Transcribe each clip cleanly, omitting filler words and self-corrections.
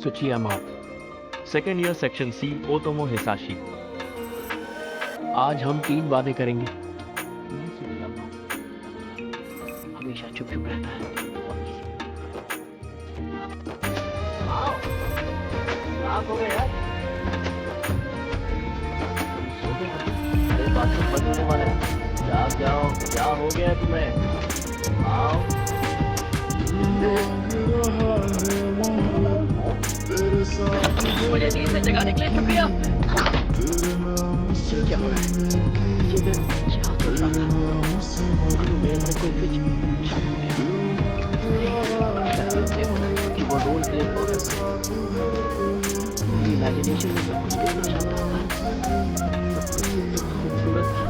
सुचियामा, second year section C, Otomo Hisashi. आज हम 3 बातें करेंगे। ये सुचियामा हमेशा चुप चुप रहता है। रात हो गया यार। सो गए हो? अरे बाथरूम बंद होने वाला है। जाग जाओ, क्या हो गया तुम्हें? आओ। मुझे नींद से जगाने के लिए शुक्रिया। क्या हो रहा है? ये मैं क्या कर रहा था? मेरे अंदर कोई कुछ शक हो गया। देखो कि वो रोल प्ले हो रहा है। मेरी इमेजिनेशन में सब कुछ कितना शानदार था। खूबसूरत था।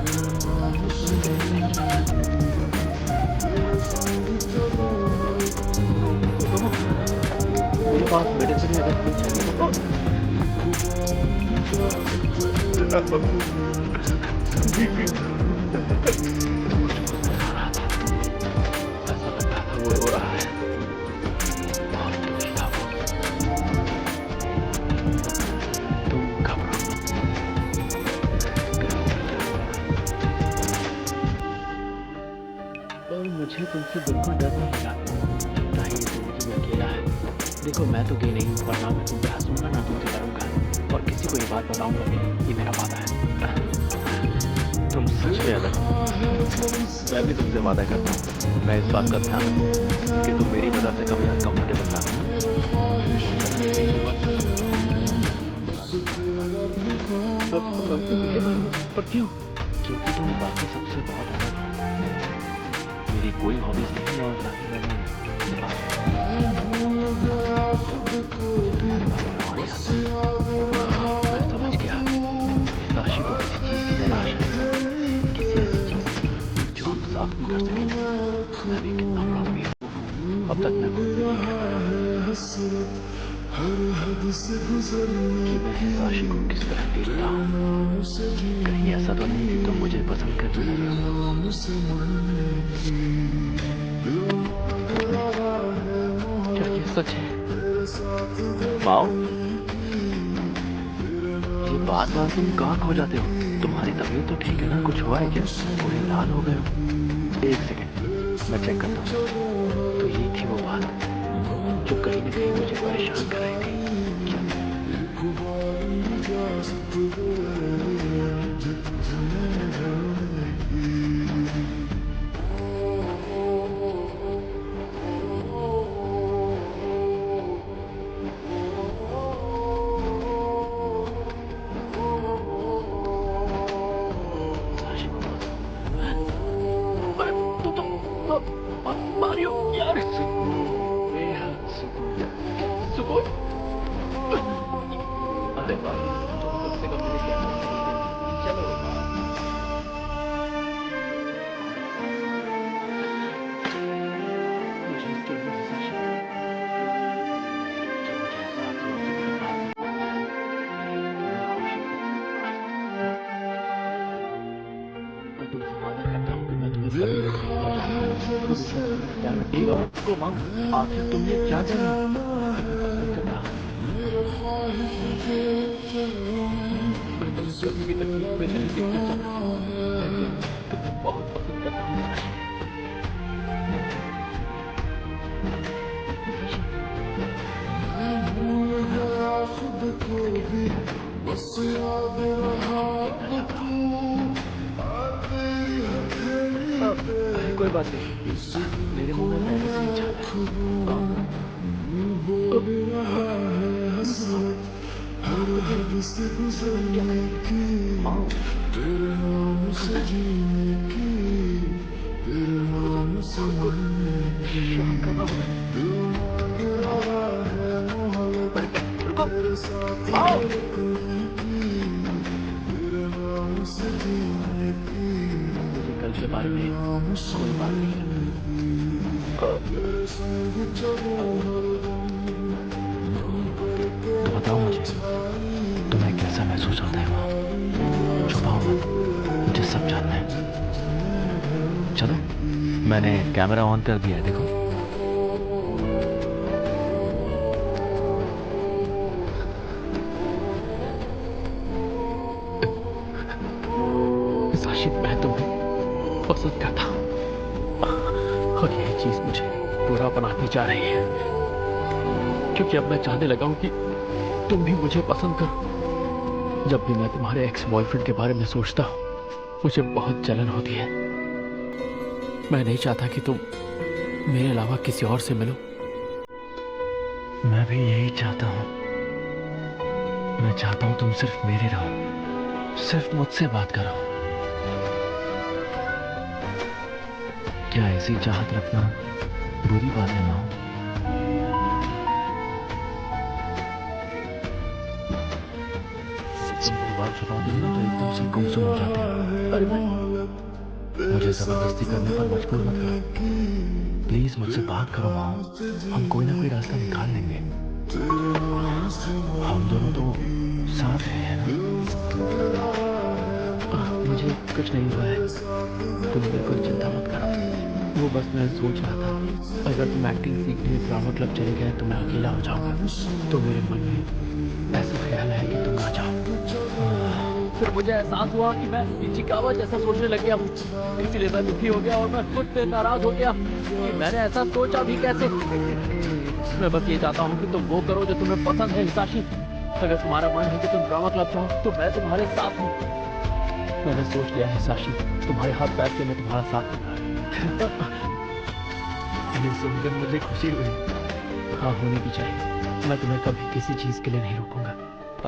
मेरे पास मेरे से अगर कोई चाहिए तो ऐसा लग रहा था वो रो रहा है। बहुत दुखी था वो। तुम घबराओ मत। पर मुझे तुमसे बिल्कुल डर नहीं लगा। ना ही जिंदगी में अकेला है। देखो मैं तो गई नहीं हूँ, पर ना मैं तुम पे हंसूंगा ना तुमसे डरूंगा, और किसी को ये बात बताऊंगा नहीं। ये मेरा वादा है। तुम सच में अलग हो। मैं भी तुमसे वादा करता हूँ। मैं इस बात का ध्यान रखूँ कि तुम मेरी वजह से कभी अनकंफर्टेबल ना हो। पर क्यों? क्योंकि तुम बाकी सबसे बहुत अलग हो। मेरी कोई हॉबीज नहीं है, और ना ही मैंने मैं समझ गया। राशि को किसी चीज की तलाश है, किसी ऐसी चीज की जो हम साफ नहीं कर सकेंगे। मैं भी कितना प्रॉब्लम हूँ। अब तक मैं खुद भी नहीं कह पाया कि मैं इस राशि को किस तरह देखता हूँ। कहीं ऐसा तो नहीं कि तुम मुझे पसंद करने लगे हो? क्या ये सच है? माओ, ये बार बार तुम कहाँ खो जाते हो? तुम्हारी तबीयत तो ठीक है ना? कुछ हुआ है क्या? पूरे लाल हो गए हो। एक सेकेंड, मैं चेक करता हूँ। तो ये थी वो बात जो कहीं ना कहीं मुझे परेशान कर रही थी। क्या साशी? अरे मारियो यार। सुकून। अरे बाप रे, तुम कम से कम मेरे कैमरे से नहीं देखी। चलो मुझे इसके अंदर से साशी कि मुझे एहसास हुआ कि मेरे पास मैं तुमसे वादा करता हूँ कि मैं तुम्हें कभी नहीं छोड़ूंगा जानू। हमेशा तुम मेरा ख्याल रखिएगा। ओ माँ, आखिर तुम ये क्या कर रही हो? तुम्हें पसंद करना मैं तुम्हें कभी भी तकलीफ में नहीं देखना चाहता। मैं तुम्हें बहुत पसंद करता हूँ साशी। देखना चाहता हूँ। अरे कोई बात नहीं, मेरे मुंह में पहले से ही छाला है। क्या कर रही है? माओ, शाम का वक्त है। रुको, माओ। मुझे कल के बारे में कोई बात नहीं करनी। तो बताओ मुझे, तुम्हें कैसा महसूस होता है वहाँ? छुपाओ मत, मुझे सब जानना है। चलो, मैंने कैमरा ऑन कर दिया है, देखो। बढ़ती जा रही है, क्योंकि अब मैं चाहने लगा हूं कि तुम भी मुझे पसंद करो। जब भी मैं तुम्हारे एक्स बॉयफ्रेंड के बारे में सोचता हूं मुझे बहुत जलन होती है। मैं नहीं चाहता कि तुम मेरे अलावा किसी और से मिलो। मैं भी यही चाहता हूँ। मैं चाहता हूँ तुम सिर्फ मेरे रहो, सिर्फ मुझसे बात करो। क्या ऐसी चाहत रखना बुरी बात है माँ? तुमको बात बताऊंगी ना तो एकदम से गुमसुम हो जाते हैं। अरे मैं मुझे जबरदस्ती करने पर मजबूर मत करो। प्लीज मुझसे बात करो माँ। हम कोई ना कोई रास्ता निकाल लेंगे। हम दोनों तो साथ हैं, है ना? मुझे कुछ नहीं हुआ है, तुम बिल्कुल चिंता मत करो। वो बस मैं सोच रहा था अगर तुम एक्टिंग सीखने ड्रामा क्लब चले गए तो मैं अकेला हो जाऊंगा। तो मेरे मन में ऐसा ख्याल है कि तुम आ जाओ। फिर मुझे एहसास हुआ कि मैं इचिकावा जैसा सोचने लग गया हूँ, इसलिए मैं दुखी हो गया और मैं खुद से नाराज हो गया कि मैंने ऐसा सोचा भी कैसे। मैं बस ये चाहता हूँ कि तुम वो करो जो तुम्हें पसंद है हिसाशी। अगर तुम्हारा मन है कि तुम ड्रामा क्लब जाओ तो मैं तुम्हारे साथ हूँ। मैंने सोच लिया है साशी, तुम्हारे हाथ पैर के मैं तुम्हारा साथ दूंगा। ये सुनकर मुझे खुशी हुई। हाँ, होनी भी चाहिए। मैं तुम्हें कभी किसी चीज के लिए नहीं रोकूंगा।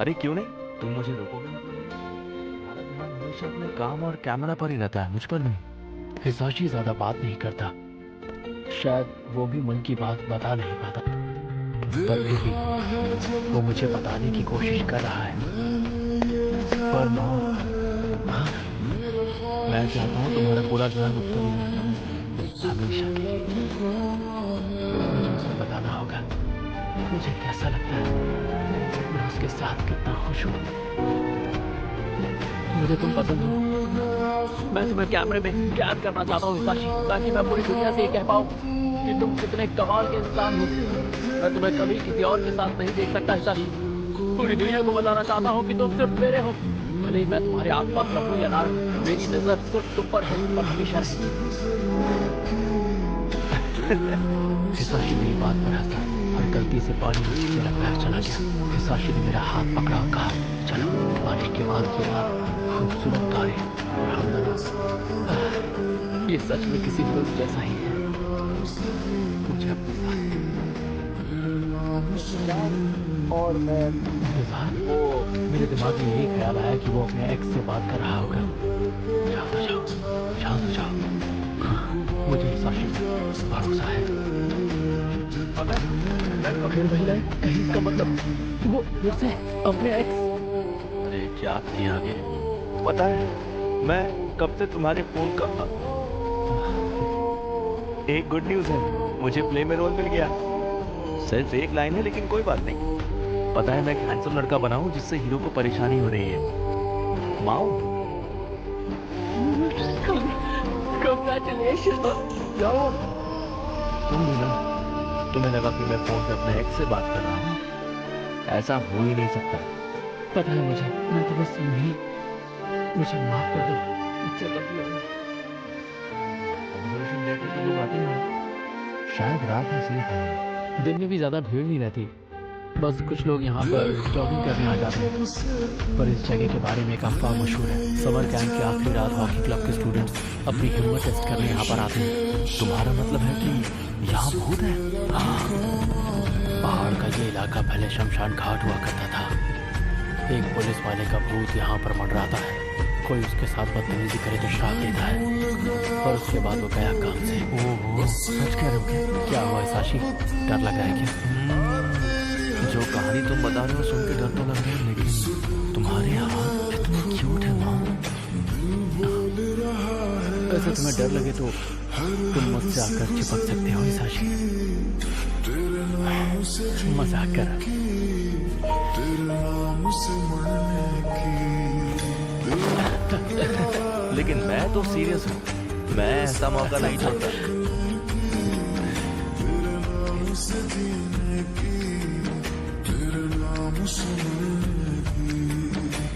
अरे क्यों नहीं, तुम मुझे रोकोगे मतलब? तुम्हारा ध्यान हमेशा अपने काम और कैमरा पर ही रहता है, मुझ पर नहीं। हिसाशी ज्यादा बात नहीं करता, शायद वो भी मन की बात बता नहीं पाता, पर फिर भी वो मुझे बताने की कोशिश कर रहा है। पर माँ, हाँ, मैं चाहता हूँ तुम्हारा पूरा ध्यान मुझ पर ही रहे, हमेशा के लिए। मुझे उसे बताना होगा मुझे कैसा लगता है, मैं उसके साथ कितना खुश हूँ। मुझे तुम पसंद हो। मैं तुम्हें कैमरे में कैद करना चाहता हूँ हिसाशी, ताकि मैं पूरी दुनिया से ये कह पाऊँ कि तुम कितने कमाल के इंसान हो। मैं तुम्हें कभी किसी और के साथ नहीं देख सकता हिसाशी। पूरी दुनिया को बताना चाहता हूँ कि तुम सिर्फ मेरे हो। भले ही मैं तुम्हारे आसपास रहूं या ना रहूं, मेरी नजर सिर्फ तुम पर है और हमेशा रहेगी। हिसाशी मेरी बात पर हंसा और गलती से पानी में मेरा पैर चला गया। हिसाशी ने मेरा हाथ पकड़ा और कहा, चलो पानी के बाद जो खूबसूरत तारे और हम दोनों। ये सच में किसी फिल्म जैसा ही है। मुझे अपने साथ और मैं इंतजार, वो मेरे दिमाग में यही ख्याल आया कि वो अपने एक्स से बात कर रहा होगा। शांत हो जाओ, शांत हो जाओ। मुझे हिसाशी पर भरोसा है। फिर वही लाइन कहीं, इसका मतलब वो फिर से अपने एक्स। अरे क्या थी आगे? पता है, मैं कब से तुम्हारे फोन का एक गुड न्यूज़ है, मुझे प्ले में रोल मिल गया। सिर्फ एक लाइन है लेकिन कोई बात नहीं। पता है मैं एक हैंडसम लड़का बना हूँ जिससे हीरो को परेशानी हो रही है। माओ, Congratulations! जाओ। तुम भी ना? तुम्हें लगा कि मैं फोन पे अपने एक्स से बात कर रहा हूँ? ऐसा हो ही नहीं सकता। पता है मुझे, मैं तो बस यूं ही, मुझे माफ कर दो, मुझसे गलती हो गई। सेलिब्रेशन डे पे तो लोग आते हैं, शायद रात में सेफ है। दिन में भी ज्यादा भीड़ नहीं रहती, बस कुछ लोग यहाँ पर जॉगिंग करने आ जाते हैं। पर इस जगह के बारे में एक अफवाह मशहूर है। समर कैंप की आखिरी रात हॉकी क्लब के स्टूडेंट्स अपनी हिम्मत टेस्ट करने यहाँ पर आते हैं। तुम्हारा मतलब है कि यहाँ भूत है? हाँ, पहाड़ का ये इलाका पहले शमशान घाट हुआ करता था। एक पुलिस वाले का भूत यहाँ पर मंडराता है। कोई उसके साथ बदतमीजी करे तो श्राप देता है, और उसके बाद वो गया काम से। ओहो, सच कह रहे हो क्या? क्या हुआ साशी, डर लग रहा है क्या? जो कहानी तुम बता रहे हो सुन के डर तो लग रहा है, लेकिन तुम्हारे हाथ इतने क्यूट है माँ। वैसे तुम्हें डर लगे तो तुम मुझसे आकर चिपक सकते हो साशी। मजाक कर। लेकिन मैं तो सीरियस हूँ, मैं ऐसा मौका नहीं छोड़ता।